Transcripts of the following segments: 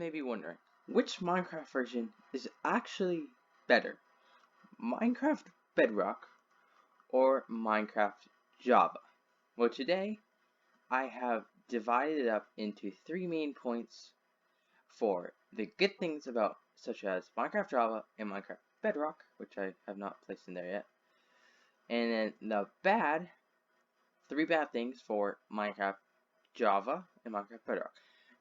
may be wondering, which Minecraft version is actually better? Minecraft Bedrock or Minecraft Java? Well, today I have divided it up into 3 main points for the good things about such as Minecraft Java and Minecraft Bedrock, which I have not placed in there yet. And then the 3 bad things for Minecraft Java and Minecraft Bedrock.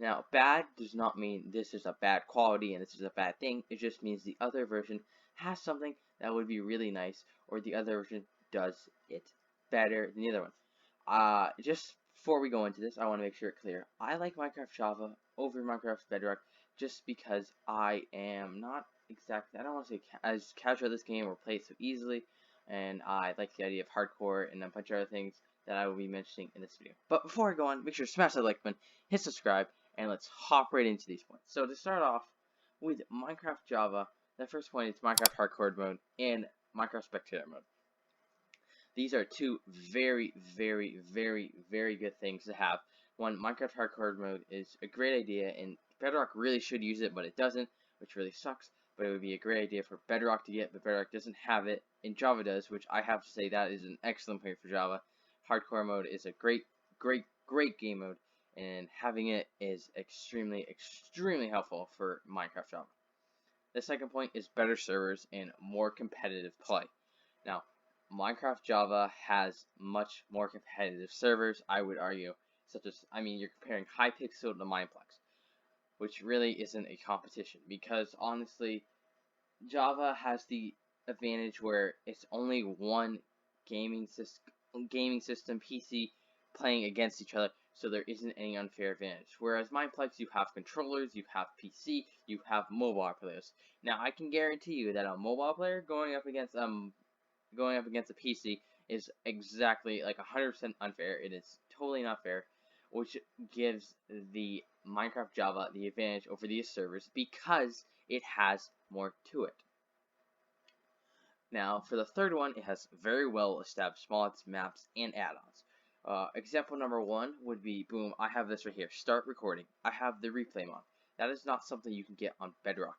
Now, bad does not mean this is a bad quality and this is a bad thing. It just means the other version has something that would be really nice, or the other version does it better than the other one. Just before we go into this, I want to make sure it's clear. I like Minecraft Java over Minecraft Bedrock just because I am not exactly, I don't want to say as casual this game or play it so easily, and I like the idea of hardcore and a bunch of other things that I will be mentioning in this video. But before I go on, make sure to smash that like button, hit subscribe, and let's hop right into these points. So to start off with Minecraft Java, the first point is Minecraft Hardcore mode and Minecraft Spectator mode. These are 2 very, very, very, very good things to have. One, Minecraft Hardcore mode is a great idea, and Bedrock really should use it, but it doesn't, which really sucks. But it would be a great idea for Bedrock to get, but Bedrock doesn't have it, and Java does, which I have to say that is an excellent point for Java. Hardcore mode is a great game mode, and having it is extremely helpful for Minecraft Java. The second point is better servers and more competitive play. Now, Minecraft Java has much more competitive servers, I would argue, such as, you're comparing Hypixel to Mineplex, which really isn't a competition, because honestly, Java has the advantage where it's only one gaming system PC playing against each other, so there isn't any unfair advantage. Whereas Mineplex, you have controllers, you have PC, you have mobile players. Now, I can guarantee you that a mobile player going up against a PC is exactly like 100% unfair. It is totally not fair, which gives the Minecraft Java the advantage over these servers because it has more to it. Now, for the third one, it has very well established mods, maps, and add-ons. Example number 1 would be, boom, I have this right here, start recording. I have the replay mod. That is not something you can get on Bedrock.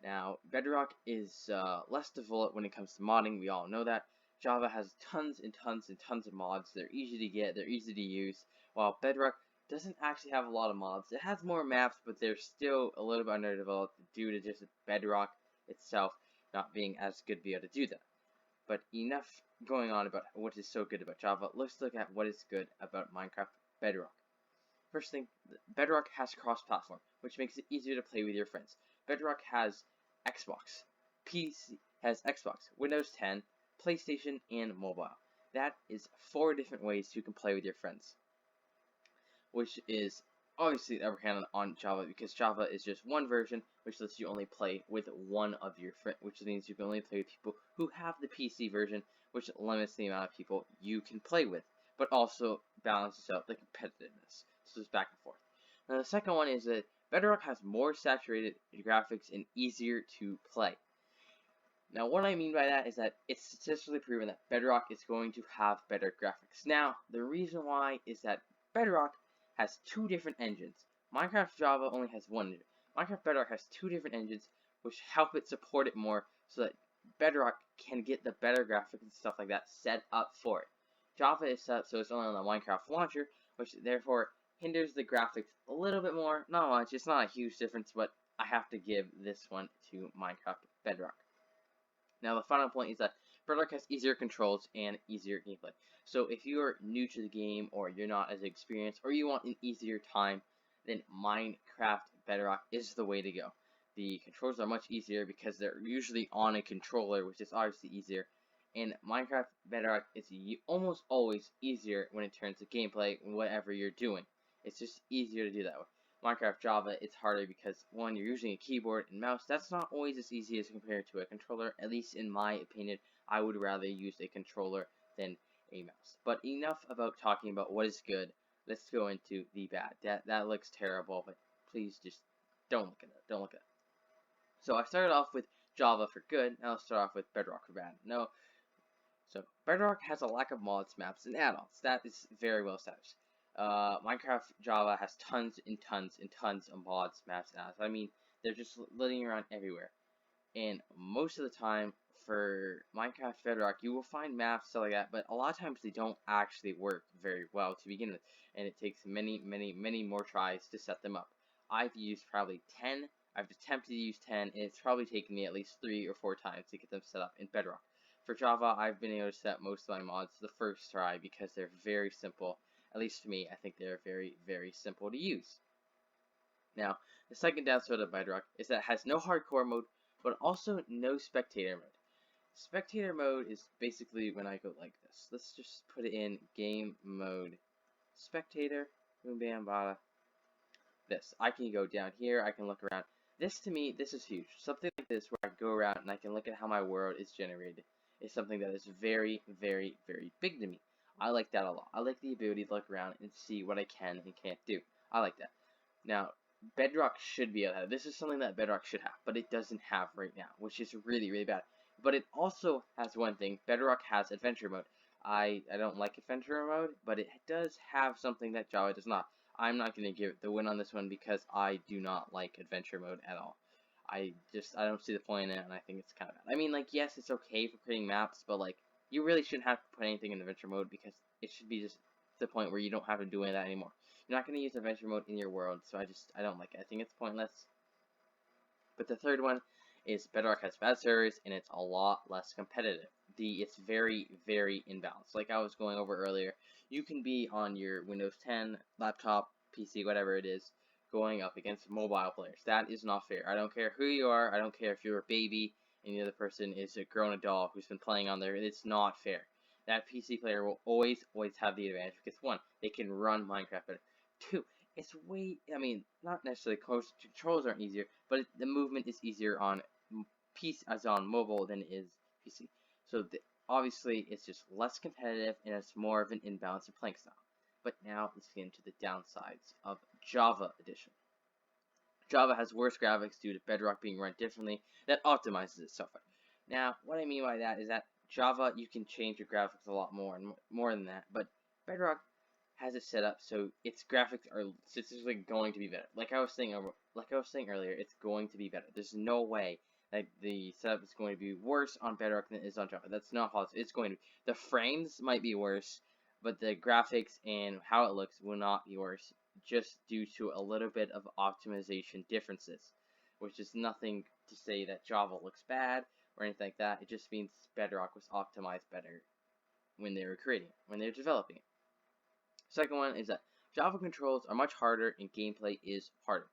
Now, Bedrock is less developed when it comes to modding, we all know that. Java has tons and tons and tons of mods. They're easy to get, they're easy to use, while Bedrock doesn't actually have a lot of mods. It has more maps, but they're still a little bit underdeveloped due to just Bedrock itself not being as good to be able to do that. But enough going on about what is so good about Java. Let's look at what is good about Minecraft Bedrock. First thing, Bedrock has cross-platform, which makes it easier to play with your friends. Bedrock has Xbox, PC has Xbox, Windows 10, PlayStation, and mobile. That is 4 different ways you can play with your friends, which is obviously the upper hand on Java, because Java is just one version, which lets you only play with one of your friends, which means you can only play with people who have the PC version, which limits the amount of people you can play with, but also balances out the competitiveness. So it's back and forth. Now the second one is that Bedrock has more saturated graphics and easier to play. Now what I mean by that is that it's statistically proven that Bedrock is going to have better graphics. Now the reason why is that Bedrock has 2 different engines. Minecraft Java only has 1 engine. Minecraft Bedrock has 2 different engines, which help it support it more, so that Bedrock can get the better graphics and stuff like that set up for it. Java is set up so it's only on the Minecraft launcher, which therefore hinders the graphics a little bit more. Not much, it's not a huge difference, but I have to give this one to Minecraft Bedrock. Now the final point is that Bedrock has easier controls and easier gameplay. So if you are new to the game, or you're not as experienced, or you want an easier time, then Minecraft Bedrock is the way to go. The controls are much easier because they're usually on a controller, which is obviously easier. And Minecraft Bedrock is almost always easier when it turns to gameplay, whatever you're doing. It's just easier to do that with. Minecraft Java, it's harder because, one, you're using a keyboard and mouse. That's not always as easy as compared to a controller. At least in my opinion, I would rather use a controller than a mouse. But enough about talking about what is good. Let's go into the bad. That looks terrible, but please just don't look at it. Don't look at it. So I started off with Java for good. Now let's start off with Bedrock for bad. No. So Bedrock has a lack of mods, maps, and add-ons. That is very well established. Minecraft Java has tons and tons and tons of mods, maps, and apps. I mean, they're just living around everywhere. And most of the time, for Minecraft Bedrock, you will find maps, stuff like that, but a lot of times they don't actually work very well to begin with, and it takes many, many, many more tries to set them up. I've used probably 10, I've attempted to use 10, and it's probably taken me at least 3 or 4 times to get them set up in Bedrock. For Java, I've been able to set most of my mods the first try because they're very simple. At least to me, I think they're very, very simple to use. Now, the second downside of Bedrock is that it has no hardcore mode, but also no spectator mode. Spectator mode is basically when I go like this. Let's just put it in game mode. Spectator, boom, bam, bada. This. I can go down here, I can look around. This, to me, this is huge. Something like this where I go around and I can look at how my world is generated is something that is very, very, very big to me. I like that a lot. I like the ability to look around and see what I can and can't do. I like that. Now, Bedrock should be able to have. This is something that Bedrock should have, but it doesn't have right now, which is really, really bad. But it also has one thing. Bedrock has adventure mode. I don't like adventure mode, but it does have something that Java does not. I'm not going to give it the win on this one because I do not like adventure mode at all. I don't see the point in it, and I think it's kind of bad. I mean, like, yes, it's okay for creating maps, but, like, you really shouldn't have to put anything in adventure mode because it should be just the point where you don't have to do any of that anymore. You're not going to use adventure mode in your world, so I don't like it. I think it's pointless. But the third one is Bedrock has bad servers, and it's a lot less competitive. It's very, very imbalanced. Like I was going over earlier, you can be on your Windows 10, laptop, PC, whatever it is, going up against mobile players. That is not fair. I don't care who you are. I don't care if you're a baby and the other person is a grown adult who's been playing on there. It's not fair. That PC player will always have the advantage because, one, they can run Minecraft better. Two, it's way, I mean, not necessarily close, controls aren't easier, but the movement is easier on PC as on mobile than it is PC. So obviously, it's just less competitive and it's more of an imbalance in playing style. But now let's get into the downsides of Java Edition. Java has worse graphics due to Bedrock being run differently that optimizes its software. Now, what I mean by that is that Java, you can change your graphics a lot more and more than that, but Bedrock has it set up so its graphics are statistically going to be better. Like I was saying earlier, it's going to be better. There's no way that the setup is going to be worse on Bedrock than it is on Java. That's not possible. It's going to be. The frames might be worse, but the graphics and how it looks will not be worse, just due to a little bit of optimization differences, which is nothing to say that Java looks bad or anything like that. It just means Bedrock was optimized better when they were developing it. Second one is that Java controls are much harder and gameplay is harder.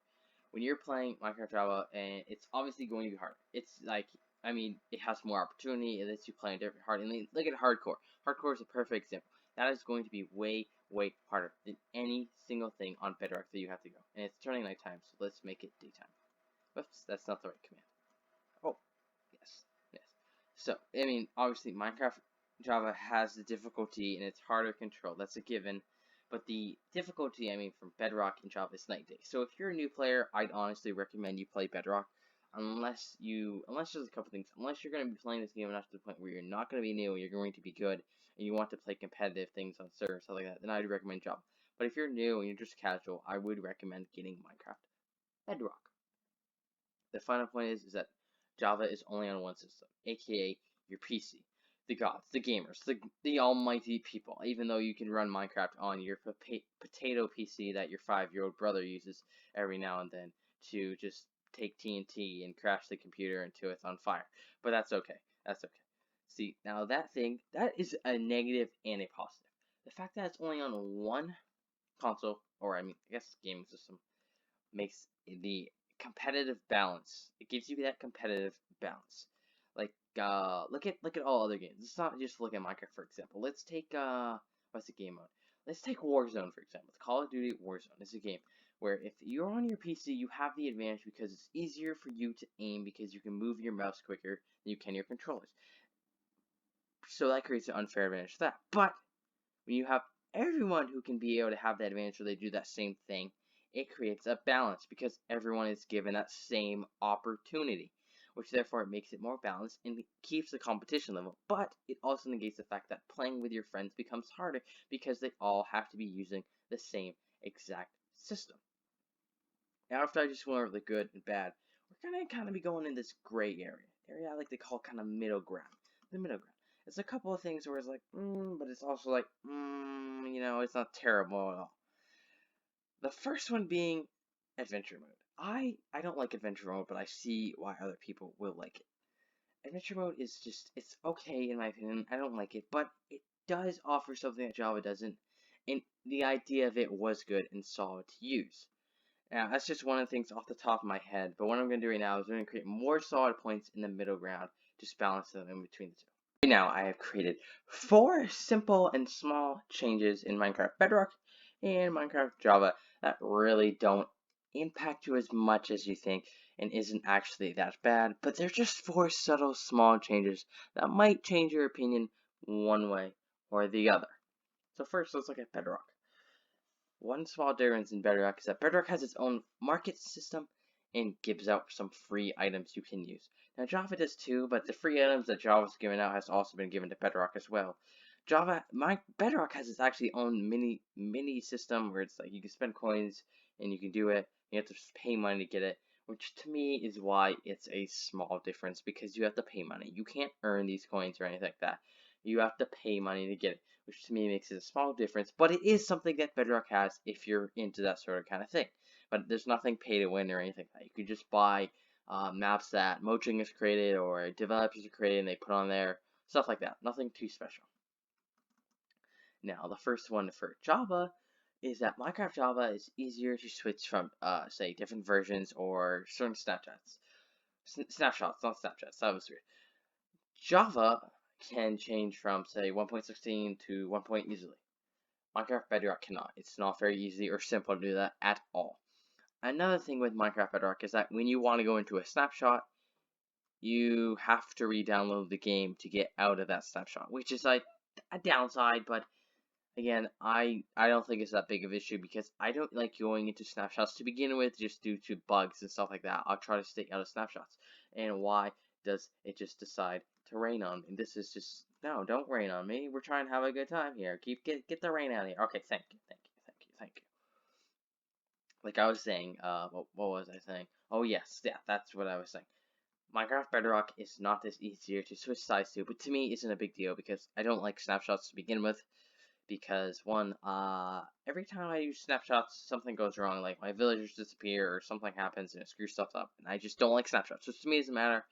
When you're playing Minecraft Java, and it's obviously going to be harder. It's like, I mean, it has more opportunity, it lets you play in different hard, and look at hardcore. Hardcore is a perfect example. That is going to be way, way harder than any single thing on Bedrock that you have to go. And it's turning nighttime, so let's make it daytime. Whoops, that's not the right command. Oh, yes. So, I mean, obviously, Minecraft Java has the difficulty, and it's harder to control. That's a given. But the difficulty, I mean, from Bedrock and Java is night and day. So if you're a new player, I'd honestly recommend you play Bedrock. Unless there's a couple things. Unless you're going to be playing this game enough to the point where you're not going to be new, you're going to be good, and you want to play competitive things on servers, stuff like that, then I'd recommend Java. But if you're new and you're just casual, I would recommend getting Minecraft Bedrock. The final point is that Java is only on one system, aka your PC. The gods, the gamers, the almighty people, even though you can run Minecraft on your potato PC that your 5-year-old brother uses every now and then to just take TNT and crash the computer until it's on fire. But that's okay. That's okay. See, now that is a negative and a positive. The fact that it's only on one console, or I guess gaming system, makes the competitive balance. It gives you that competitive balance. Like, look at all other games. Let's not just look at Minecraft, for example. Let's take, what's the game mode? Let's take Warzone, for example. Call of Duty Warzone is a game where if you're on your PC, you have the advantage because it's easier for you to aim because you can move your mouse quicker than you can your controllers. So that creates an unfair advantage to that. But when you have everyone who can be able to have that advantage so they do that same thing, it creates a balance because everyone is given that same opportunity, which therefore makes it more balanced and keeps the competition level. But it also negates the fact that playing with your friends becomes harder because they all have to be using the same exact system. Now, after I just went over the good and bad, we're gonna kind of be going in this gray area I like to call kind of middle ground. The middle ground. It's a couple of things where it's like, but it's also like, it's not terrible at all. The first one being adventure mode. I don't like adventure mode, but I see why other people will like it. Adventure mode is just, it's okay in my opinion. I don't like it, but it does offer something that Java doesn't, and the idea of it was good and solid to use. Now, that's just one of the things off the top of my head, but what I'm going to do right now is I'm going to create more solid points in the middle ground, just balance them in between the two. Right now, I have created 4 simple and small changes in Minecraft Bedrock and Minecraft Java that really don't impact you as much as you think and isn't actually that bad, but they're just 4 subtle small changes that might change your opinion one way or the other. So first, let's look at Bedrock. One small difference in Bedrock is that Bedrock has its own market system and gives out some free items you can use. Now Java does too, but the free items that Java's given out has also been given to Bedrock as well. Bedrock has its actually own mini system where it's like you can spend coins and you can do it. You have to pay money to get it, which to me is why it's a small difference, because you have to pay money. You can't earn these coins or anything like that. You have to pay money to get it, which to me makes it a small difference, but it is something that Bedrock has if you're into that sort of kind of thing. But there's nothing pay to win or anything like that. You could just buy maps that Mojang has created or developers have created and they put on there, stuff like that. Nothing too special. Now, the first one for Java is that Minecraft Java is easier to switch from, say, different versions or certain snapshots. Snapshots, not Snapchats. That was weird. Java can change from, say, 1.16 to 1 point easily. Minecraft Bedrock cannot. It's not very easy or simple to do that at all. Another thing with Minecraft Bedrock is that when you want to go into a snapshot, you have to re-download the game to get out of that snapshot, which is like a downside, but again, I don't think it's that big of an issue because I don't like going into snapshots to begin with just due to bugs and stuff like that. I'll try to stay out of snapshots. And why does it just decide to rain on me? This is just, no, don't rain on me. We're trying to have a good time here. Get the rain out of here. Okay, thank you. Like I was saying, what was I saying? Oh yes, yeah, that's what I was saying. Minecraft Bedrock is not as easier to switch sides to, but to me isn't a big deal because I don't like snapshots to begin with. Because one, every time I use snapshots, something goes wrong, like my villagers disappear or something happens and it screws stuff up, and I just don't like snapshots. So to me, it doesn't matter.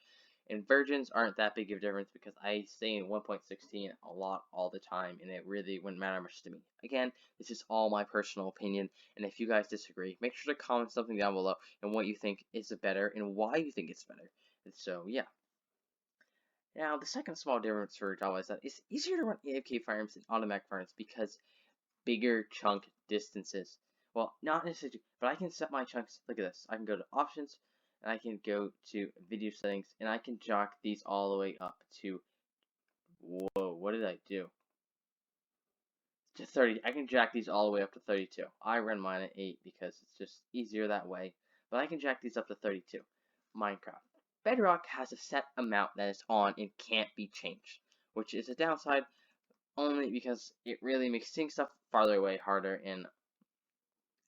And versions aren't that big of a difference because I stay in 1.16 a lot all the time, and it really wouldn't matter much to me. Again, this is all my personal opinion, and if you guys disagree, make sure to comment something down below and what you think is better and why you think it's better. And so, yeah. Now, the second small difference for Java is that it's easier to run AFK farms than automatic farms because bigger chunk distances. Well, not necessarily, but I can set my chunks. Look at this. I can go to options, and I can go to video settings, and I can jack these all the way up to, whoa, what did I do? To 30. I can jack these all the way up to 32. I run mine at 8 because it's just easier that way, but I can jack these up to 32. Minecraft Bedrock has a set amount that is on and can't be changed, which is a downside only because it really makes seeing stuff farther away harder, and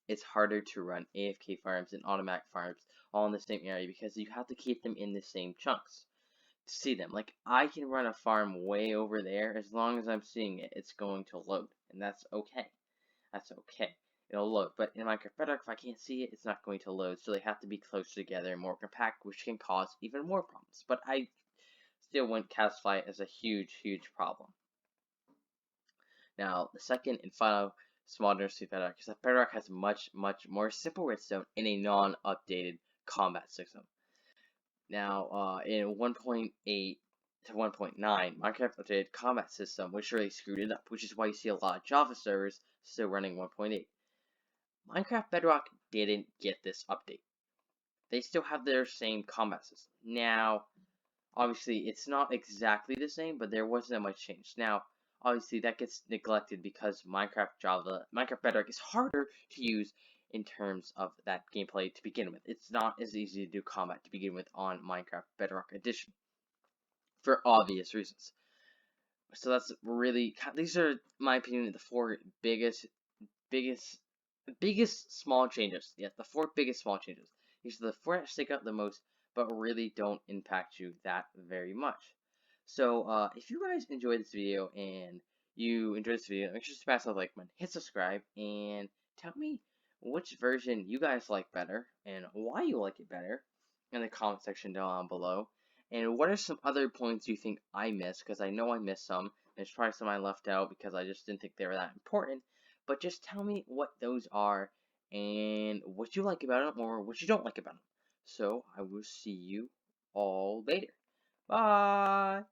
it's harder to run AFK farms and automatic farms all in the same area because you have to keep them in the same chunks to see them. Like, I can run a farm way over there, as long as I'm seeing it, it's going to load, and that's okay. That's okay. It'll load, but in Minecraft Bedrock, if I can't see it, it's not going to load, so they have to be close together and more compact, which can cause even more problems. But I still wouldn't classify it as a huge problem. Now, the second and final small difference to Bedrock is that Bedrock has much more simple redstone in a non-updated combat system. Now, in 1.8 to 1.9, Minecraft updated combat system, which really screwed it up, which is why you see a lot of Java servers still running 1.8. Minecraft Bedrock didn't get this update. They still have their same combat system. Now, obviously, it's not exactly the same, but there wasn't that much change. Now, obviously, that gets neglected because Minecraft Bedrock is harder to use in terms of that gameplay to begin with. It's not as easy to do combat to begin with on Minecraft Bedrock Edition, for obvious reasons. So that's really, these are, in my opinion, the 4 biggest biggest small changes. Yeah, the four biggest small changes. These are the four that stick out the most, but really don't impact you that very much. So, if you guys enjoyed this video and you enjoyed this video, make sure to smash that like button, hit subscribe, and tell me which version you guys like better and why you like it better in the comment section down below. And what are some other points you think I missed? Because I know I missed some. There's probably some I left out because I just didn't think they were that important. But just tell me what those are and what you like about them or what you don't like about them. So I will see you all later. Bye!